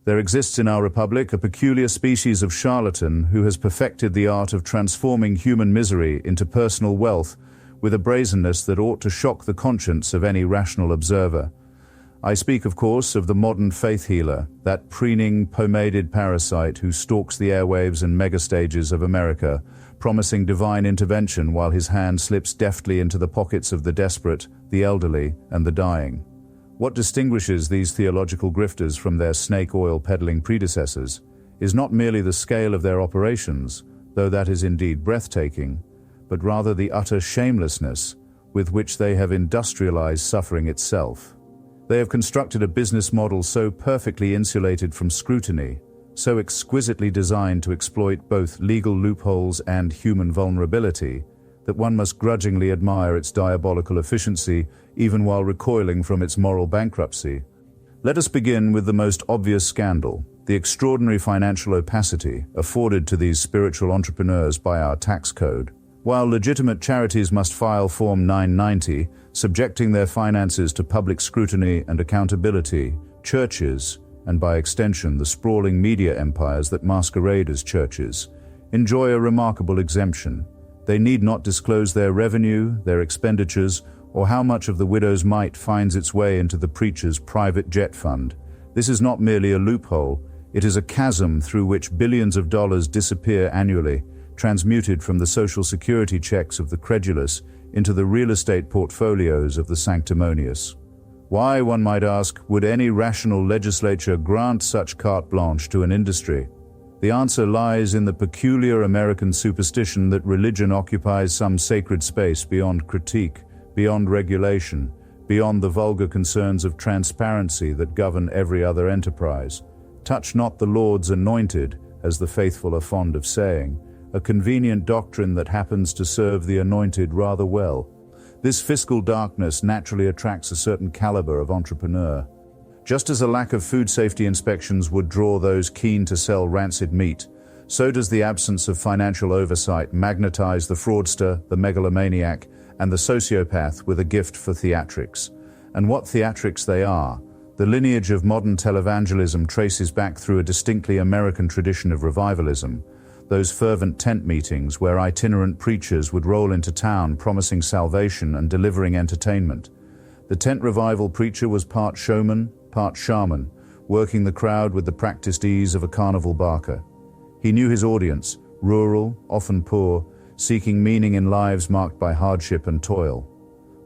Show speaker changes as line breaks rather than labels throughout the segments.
There exists in our republic a peculiar species of charlatan who has perfected the art of transforming human misery into personal wealth with a brazenness that ought to shock the conscience of any rational observer. I speak, of course, of the modern faith healer, that preening, pomaded parasite who stalks the airwaves and megastages of America, promising divine intervention while his hand slips deftly into the pockets of the desperate, the elderly, and the dying. What distinguishes these theological grifters from their snake oil peddling predecessors is not merely the scale of their operations, though that is indeed breathtaking, but rather the utter shamelessness with which they have industrialized suffering itself. They have constructed a business model so perfectly insulated from scrutiny, so exquisitely designed to exploit both legal loopholes and human vulnerability, that one must grudgingly admire its diabolical efficiency even while recoiling from its moral bankruptcy. Let us begin with the most obvious scandal, the extraordinary financial opacity afforded to these spiritual entrepreneurs by our tax code. While legitimate charities must file Form 990, subjecting their finances to public scrutiny and accountability, churches, and by extension the sprawling media empires that masquerade as churches, enjoy a remarkable exemption. They need not disclose their revenue, their expenditures, or how much of the widow's mite finds its way into the preacher's private jet fund. This is not merely a loophole, it is a chasm through which billions of dollars disappear annually, transmuted from the social security checks of the credulous into the real estate portfolios of the sanctimonious. Why, one might ask, would any rational legislature grant such carte blanche to an industry? The answer lies in the peculiar American superstition that religion occupies some sacred space beyond critique, beyond regulation, beyond the vulgar concerns of transparency that govern every other enterprise. Touch not the Lord's anointed, as the faithful are fond of saying, a convenient doctrine that happens to serve the anointed rather well. This fiscal darkness naturally attracts a certain caliber of entrepreneur. Just as a lack of food safety inspections would draw those keen to sell rancid meat, so does the absence of financial oversight magnetize the fraudster, the megalomaniac, and the sociopath with a gift for theatrics. And what theatrics they are! The lineage of modern televangelism traces back through a distinctly American tradition of revivalism, those fervent tent meetings where itinerant preachers would roll into town promising salvation and delivering entertainment. The tent revival preacher was part showman, part shaman, working the crowd with the practiced ease of a carnival barker. He knew his audience, rural, often poor, seeking meaning in lives marked by hardship and toil.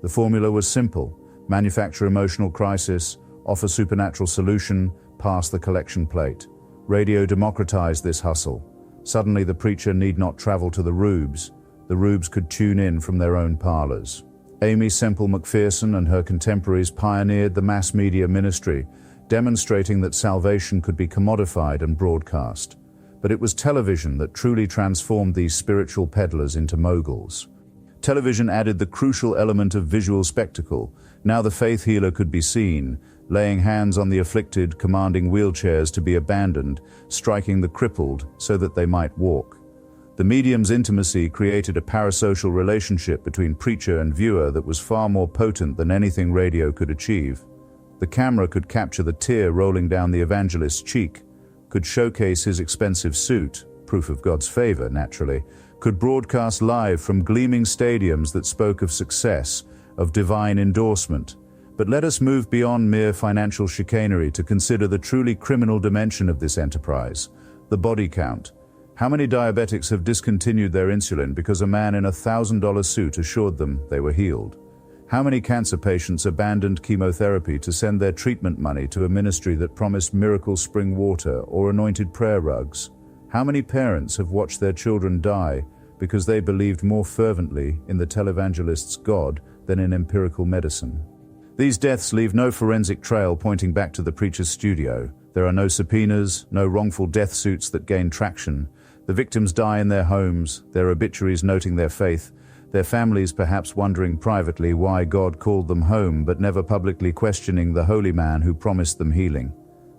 The formula was simple: manufacture emotional crisis, offer supernatural solution, pass the collection plate. Radio democratized this hustle. Suddenly the preacher need not travel to the Rubes. The Rubes could tune in from their own parlors. Amy Semple McPherson and her contemporaries pioneered the mass media ministry, demonstrating that salvation could be commodified and broadcast. But it was television that truly transformed these spiritual peddlers into moguls. Television added the crucial element of visual spectacle. Now the faith healer could be seen, laying hands on the afflicted, commanding wheelchairs to be abandoned, striking the crippled so that they might walk. The medium's intimacy created a parasocial relationship between preacher and viewer that was far more potent than anything radio could achieve. The camera could capture the tear rolling down the evangelist's cheek, could showcase his expensive suit, proof of God's favor, naturally, could broadcast live from gleaming stadiums that spoke of success, of divine endorsement. But let us move beyond mere financial chicanery to consider the truly criminal dimension of this enterprise, the body count. How many diabetics have discontinued their insulin because a man in a $1,000 suit assured them they were healed? How many cancer patients abandoned chemotherapy to send their treatment money to a ministry that promised miracle spring water or anointed prayer rugs? How many parents have watched their children die because they believed more fervently in the televangelist's God than in empirical medicine? These deaths leave no forensic trail pointing back to the preacher's studio. There are no subpoenas, no wrongful death suits that gain traction. The victims die in their homes, their obituaries noting their faith, their families perhaps wondering privately why God called them home but never publicly questioning the holy man who promised them healing.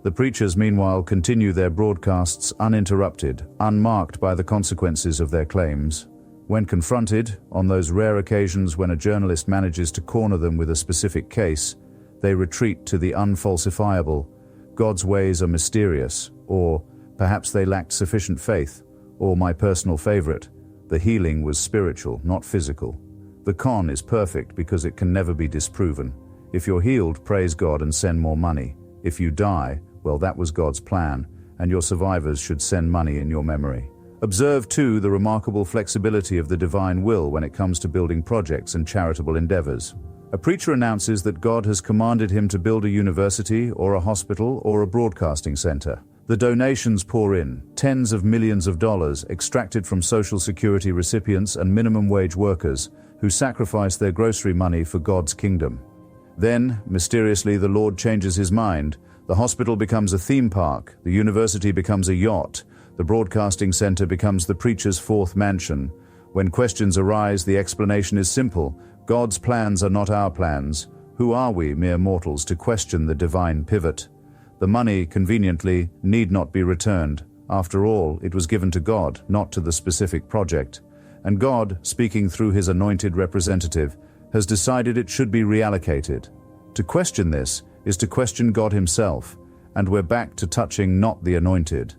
The preachers, meanwhile, continue their broadcasts uninterrupted, unmarked by the consequences of their claims. When confronted, on those rare occasions when a journalist manages to corner them with a specific case, they retreat to the unfalsifiable. God's ways are mysterious, or perhaps they lacked sufficient faith, or my personal favorite, the healing was spiritual, not physical. The con is perfect because it can never be disproven. If you're healed, praise God and send more money. If you die, well, that was God's plan, and your survivors should send money in your memory. Observe, too, the remarkable flexibility of the divine will when it comes to building projects and charitable endeavors. A preacher announces that God has commanded him to build a university or a hospital or a broadcasting center. The donations pour in, tens of millions of dollars extracted from Social Security recipients and minimum wage workers who sacrifice their grocery money for God's kingdom. Then, mysteriously, the Lord changes his mind. The hospital becomes a theme park, the university becomes a yacht, the broadcasting center becomes the preacher's fourth mansion. When questions arise, the explanation is simple. God's plans are not our plans. Who are we, mere mortals, to question the divine pivot? The money, conveniently, need not be returned. After all, it was given to God, not to the specific project. And God, speaking through his anointed representative, has decided it should be reallocated. To question this is to question God himself, and we're back to touching not the anointed.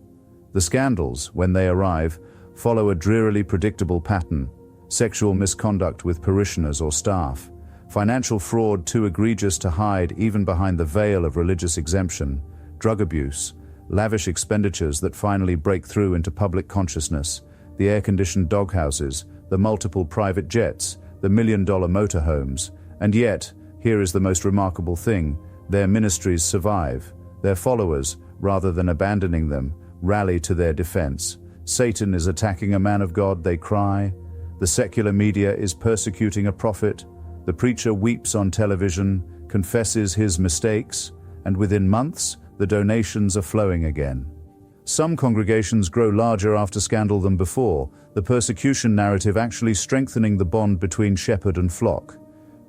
The scandals, when they arrive, follow a drearily predictable pattern: sexual misconduct with parishioners or staff, financial fraud too egregious to hide even behind the veil of religious exemption, drug abuse, lavish expenditures that finally break through into public consciousness, the air-conditioned doghouses, the multiple private jets, the million-dollar motorhomes. And yet, here is the most remarkable thing: their ministries survive. Their followers, rather than abandoning them, rally to their defense. Satan is attacking a man of God, they cry. The secular media is persecuting a prophet. The preacher weeps on television, confesses his mistakes, and within months, the donations are flowing again. Some congregations grow larger after scandal than before, the persecution narrative actually strengthening the bond between shepherd and flock.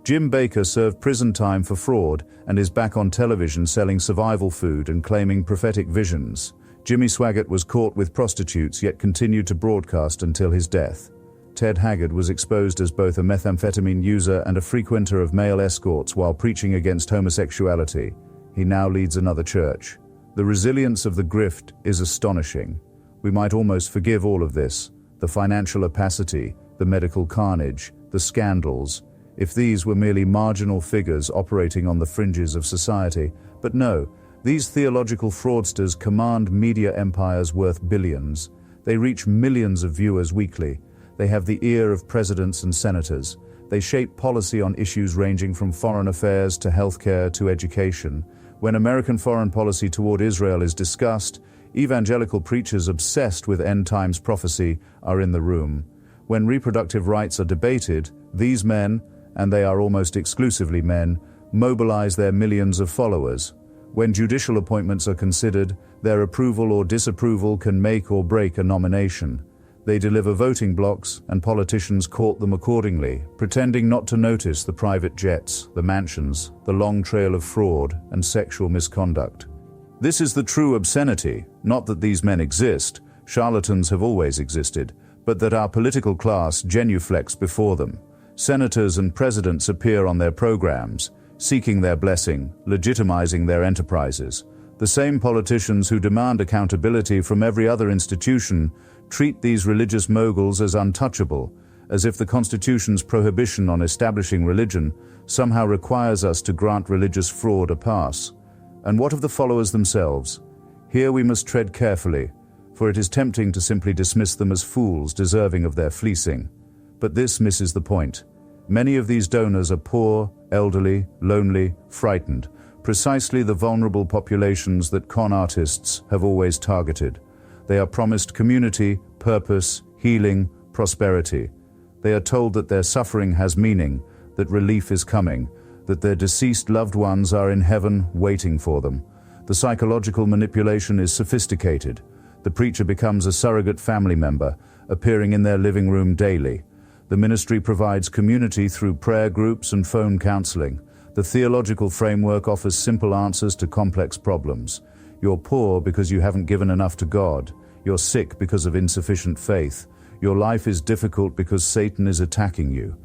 Jim Bakker served prison time for fraud and is back on television selling survival food and claiming prophetic visions. Jimmy Swaggart was caught with prostitutes yet continued to broadcast until his death. Ted Haggard was exposed as both a methamphetamine user and a frequenter of male escorts while preaching against homosexuality. He now leads another church. The resilience of the grift is astonishing. We might almost forgive all of this: the financial opacity, the medical carnage, the scandals, if these were merely marginal figures operating on the fringes of society. But no, these theological fraudsters command media empires worth billions. They reach millions of viewers weekly. They have the ear of presidents and senators. They shape policy on issues ranging from foreign affairs to healthcare to education. When American foreign policy toward Israel is discussed, evangelical preachers obsessed with end times prophecy are in the room. When reproductive rights are debated, these men, and they are almost exclusively men, mobilize their millions of followers. When judicial appointments are considered, their approval or disapproval can make or break a nomination. They deliver voting blocks, and politicians court them accordingly, pretending not to notice the private jets, the mansions, the long trail of fraud and sexual misconduct. This is the true obscenity, not that these men exist, charlatans have always existed, but that our political class genuflects before them. Senators and presidents appear on their programs, seeking their blessing, legitimizing their enterprises. The same politicians who demand accountability from every other institution treat these religious moguls as untouchable, as if the Constitution's prohibition on establishing religion somehow requires us to grant religious fraud a pass. And what of the followers themselves? Here we must tread carefully, for it is tempting to simply dismiss them as fools deserving of their fleecing. But this misses the point. Many of these donors are poor, elderly, lonely, frightened, precisely the vulnerable populations that con artists have always targeted. They are promised community, purpose, healing, prosperity. They are told that their suffering has meaning, that relief is coming, that their deceased loved ones are in heaven waiting for them. The psychological manipulation is sophisticated. The preacher becomes a surrogate family member, appearing in their living room daily. The ministry provides community through prayer groups and phone counseling. The theological framework offers simple answers to complex problems. You're poor because you haven't given enough to God. You're sick because of insufficient faith. Your life is difficult because Satan is attacking you.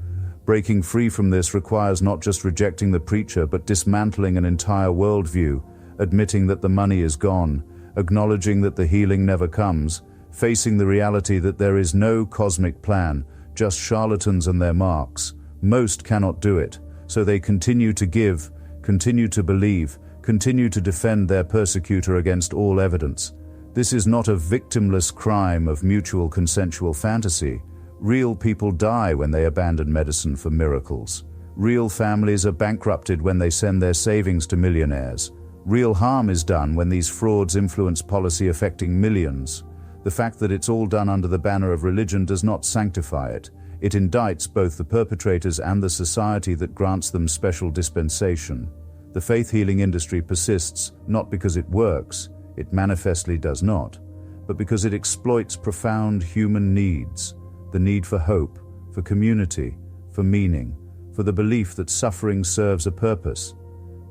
Breaking free from this requires not just rejecting the preacher, but dismantling an entire worldview, admitting that the money is gone, acknowledging that the healing never comes, facing the reality that there is no cosmic plan, just charlatans and their marks. Most cannot do it, so they continue to give, continue to believe, continue to defend their persecutor against all evidence. This is not a victimless crime of mutual consensual fantasy. Real people die when they abandon medicine for miracles. Real families are bankrupted when they send their savings to millionaires. Real harm is done when these frauds influence policy affecting millions. The fact that it's all done under the banner of religion does not sanctify it. It indicts both the perpetrators and the society that grants them special dispensation. The faith-healing industry persists not because it works, it manifestly does not, but because it exploits profound human needs, the need for hope, for community, for meaning, for the belief that suffering serves a purpose.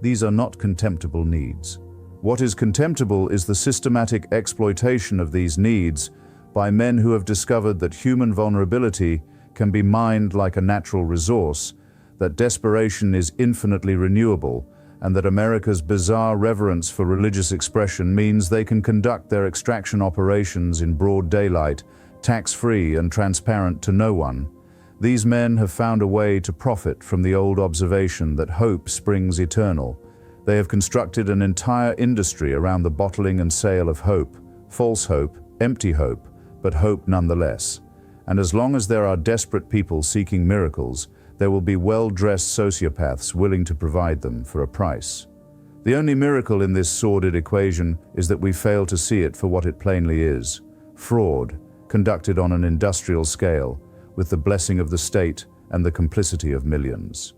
These are not contemptible needs. What is contemptible is the systematic exploitation of these needs by men who have discovered that human vulnerability can be mined like a natural resource, that desperation is infinitely renewable, and that America's bizarre reverence for religious expression means they can conduct their extraction operations in broad daylight, tax-free and transparent to no one. These men have found a way to profit from the old observation that hope springs eternal. They have constructed an entire industry around the bottling and sale of hope, false hope, empty hope, but hope nonetheless. And as long as there are desperate people seeking miracles, there will be well-dressed sociopaths willing to provide them for a price. The only miracle in this sordid equation is that we fail to see it for what it plainly is: fraud, conducted on an industrial scale, with the blessing of the state and the complicity of millions.